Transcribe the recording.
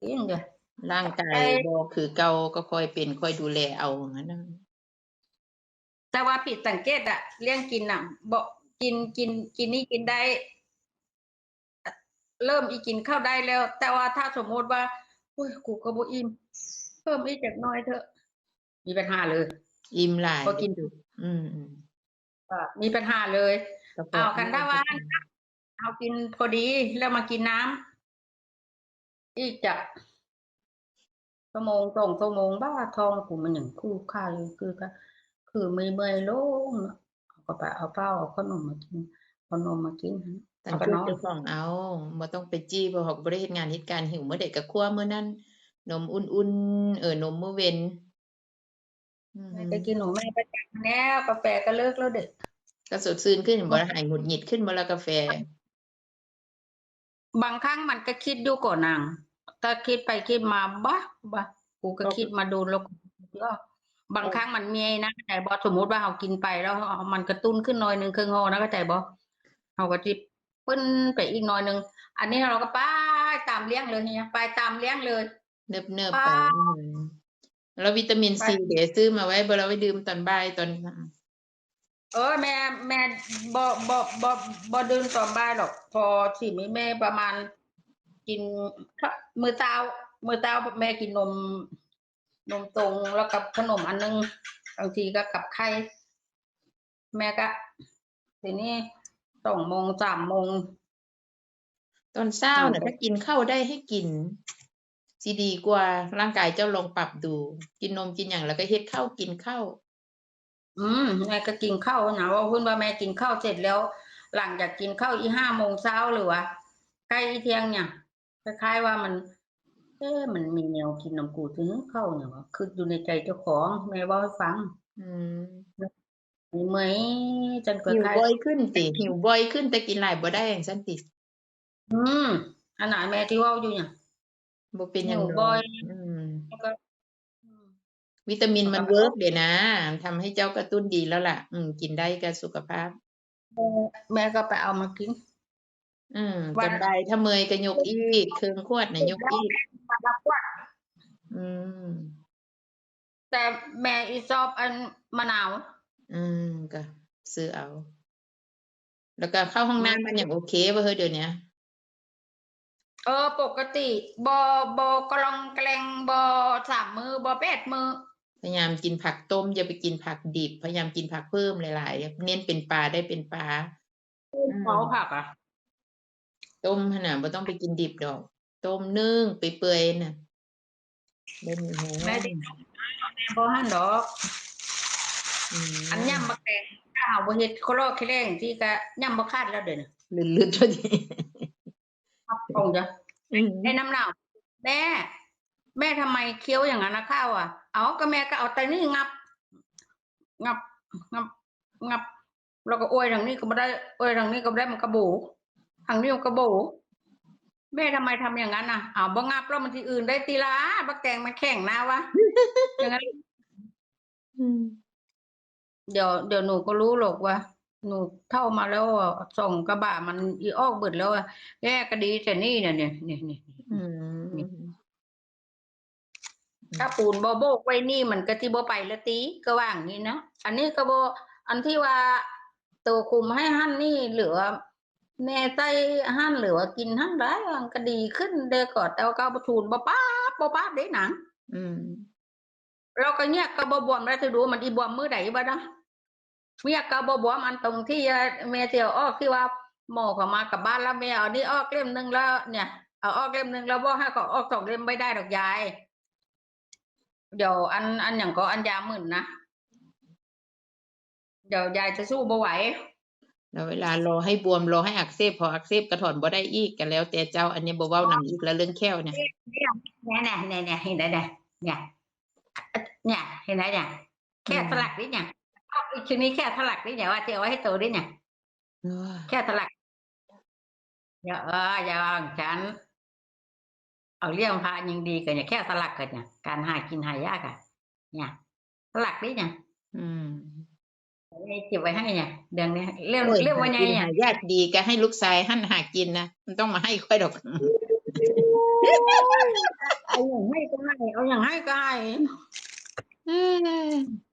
จริงจ้ะร่างกา ไป ยบ่คือเก่าก็ค่อยเป็นค่อยดูแลเอางั้นน่ะ แต่ว่าผิดสังเกตอะเรื่องกินอะบ่กินนี่กินได้ เริ่มอีกินข้าวได้แล้ว แต่ว่าถ้าสมมติว่าอุ้ยกูก็บ่อิ่มเพิ่มอีกจักหน่อยเถอะ มีปัญหาเลย อิ่มหลายพอกิน อืม มีปัญหาเลย กระเพาะเอากันถ้าว่าเอากินพอดีแล้วมากินน้ำอีกจะชั่วโมง2 ชั่วโมงบ้าท้องกูมันอย่างคู่ค่าเลยคือเมื่อยๆโล่งเอาก็ไปเอาเป้าเอาขนมมากินเอานมมากิน สั เอา ง ไป เก น ต อน เจ้าของเอาบ่ต้องไปจี้เพราะเขาบ่ได้เฮ็ดงานเฮ็ดการหิวมื้อใดก็คั่วมื้อนั้นนมอุ่นๆนมมื้อเว้นแม่ก็กินของแม่ประจำแล้วกาแฟก็เลิกแล้วเด็ก ก็สดชื่นขึ้นบ่หายหงุดหงิดขึ้นบ่ล่ะกาแฟ บางครั้งมันก็คิดอยู่ก่อนนางถ้าคิดไปคิดมาบ้ากูก็คิดมาดูแล้วก็บางครั้งมันมีไอ้นะเข้าใจบ่สมมุติว่าเรากินไปแล้วมันกระตุ้นขึ้นหน่อยหนึ่งครึ่งห่อนะเข้าใจบ่เราก็จิบปึ้นไปอีกหน่อยหนึ่งอันนี้เราก็ไปตามเลี้ยงเลยเนี่ยไปตามเลี้ยงเลย เนิบ ไป ๆไปแล้ววิตามินซีเดี๋ยวซื้อมาไว้บ่แล้วไว้ดื่มตอนบ่ายตอน แม่บ่ดื่มตอนบ่ายหรอก พอสิมีแม่ประมาณกินมื้อเช้าแม่กินนมตรงแล้วกับขนมอันนึงบางทีก็กับไข่แม่ก็ทีนี้2 โมง 3 โมง ตอนเช้าน่ะถ้ากินข้าวได้ให้กินสิดีกว่าร่างกายเจ้าลองปรับดู กินนมกินหยังแล้วก็เฮ็ดข้าวกินข้าว แม่ก็กินข้าวนะว่าพูดว่าแม่กินข้าวเสร็จแล้ว หลังจากกินข้าวอี5 โมงเช้าหรือว่าใกล้อีเที่ยงเนี่ยคล้ายๆว่ามันมันมีแนวกินน้ำกูถึงเข้าเนี่ยว่าคืออยู่ในใจเจ้าของแม่เว้าให้ฟัง อืม มีไหมจนค หิว ล้าย บ่อยขึ้นติหิวบ่อยขึ้นแต่กินหลายบ่ได้จั่งซั้นติ ๆอันไหนแม่ที่เว้าอยู่เนี่ยบ่เป็นห หิ ยัง ว ด บ่ อ อย กแล้วก็อืมวิตามินแล้ว มั ก็ นเวิร์กเดะนะทำให้เจ้ากระตุ้นดีแล้วล่ะกินได้ก็สุขภาพ แม่ก็ไปเอามากิน ตอนบ่ายถ้าเมื่อยก็ยกอีกครึ่งขวดน่ะยกอีก อืม แต่แม่อีชอบอันมะนาว ก็ซื้อเอา แล้วก็เข้าห้องน้ำมันยังโอเคบ่เฮ้อเดี๋ยวเนี้ย ปกติบ่กะลองแกลงบ่3 มื้อบ่8 มื้อ พยายามกินผักต้มอย่าไปกินผักดิบพยายามกินผักเพิ่มหลายๆเน้นเป็นปลาได้เป็นปลา เผาผักอ่ะ ต้มหั่นน่ะบ่ต้องไปกินดิบดอก ต้มนึ่งเปื่อยๆน่ะได้มีแรง แม่สิแม่บ่หั่นดอก อันยำบักแตงถ้าเฮาบ่เฮ็ดโคลอแคลงที่ก็ยำบ่คาดแล้วเด้อน่ะ ลื่นๆเท่านี้ ครับคงจะไอ้น้ำหนาวแม่ทำไมเคี้ยวอย่างนั้นนะข้าวอ่ะก็แม่ก็เอาแต่นี่งับงับแล้วก็อวยทางนี้ก็บ่ได้อวยทางนี้ก็บ่ได้มันก็โบทางนี้มันก็โบแม่ทำไมทำอย่างนั้นน่ะบ่งับแล้วมันที่อื่นได้ติล่ะบักแตงมันแข็งนะวะอย่างนั้นเดี๋ยวหนูก็รู้หรอกว่าหนูเท่ามาแล้วส่งกระบะมันอีออกเบิดแล้วแย่ก็ดีแต่นี่เนี่ยถ้าปูนบ่โบกไว้นี่มันก็สิบ่ไปละติก็ว่าอย่างนี้นะอันนี้ก็บ่อันที่ว่าตัวคุมให้หั่นนี่เหลือแม่ใส่หั่นเหลือกินหั่นได้มันก็ดีขึ้นเด้อก็แต่ว่าก็บ่ทูนบ่ป๊าบเด้หนังแล้วก็เนี่ยก็บ่บวมแล้วจะดูมันอีบวมมื้อใดบ่นะเมียก็บ่บวมอันตรงที่แม่เที่ยวออกที่ว่าหมอเขามากับบ้านแล้วแม่เอานี่ออกเล่มนึงแล้วเนี่ยเอาออกเล่มนึงแล้วบ่ให้ก็ออก2 เล่มไม่ได้ดอกยายเดี๋ยวอันอย่างก็อันยาหมื่นนะเดี๋ยวยายจะสู้บ่ไหวแล้วเวลารอให้บวมรอให้อักเสบพออักเสบก็ถอนบ่ได้อีกก็แล้วแต่เจ้าอันนี้บ่เว้านำอีกแล้วเรื่องแค้วเนี่ยเนี่ยเห็นได้เนี่ยเห็นได้เนี่ยแค่สลักนิดเนี่ยอีกทีนี้แค่สลักนิดเนี่ยว่าจะเอาไว้ให้โตดิเนี่ยแค่สลักอย่าฉันเอาเลี้ยงพระยังดีกันเนี่ยแค่สลักกันเนี่ยการหากินหายากอ่ะเนี่ยสลักนิดเนี่ยเก็บไว้ให้เนี่ยเดือนนี้เรียกว่าไงเนี่ยญาติดีก็ให้ลูกชายหั่นหากินนะมันต้องมาให้ค่อยดอก ก็ให้เอาอย่างให้ก็ให้ เออ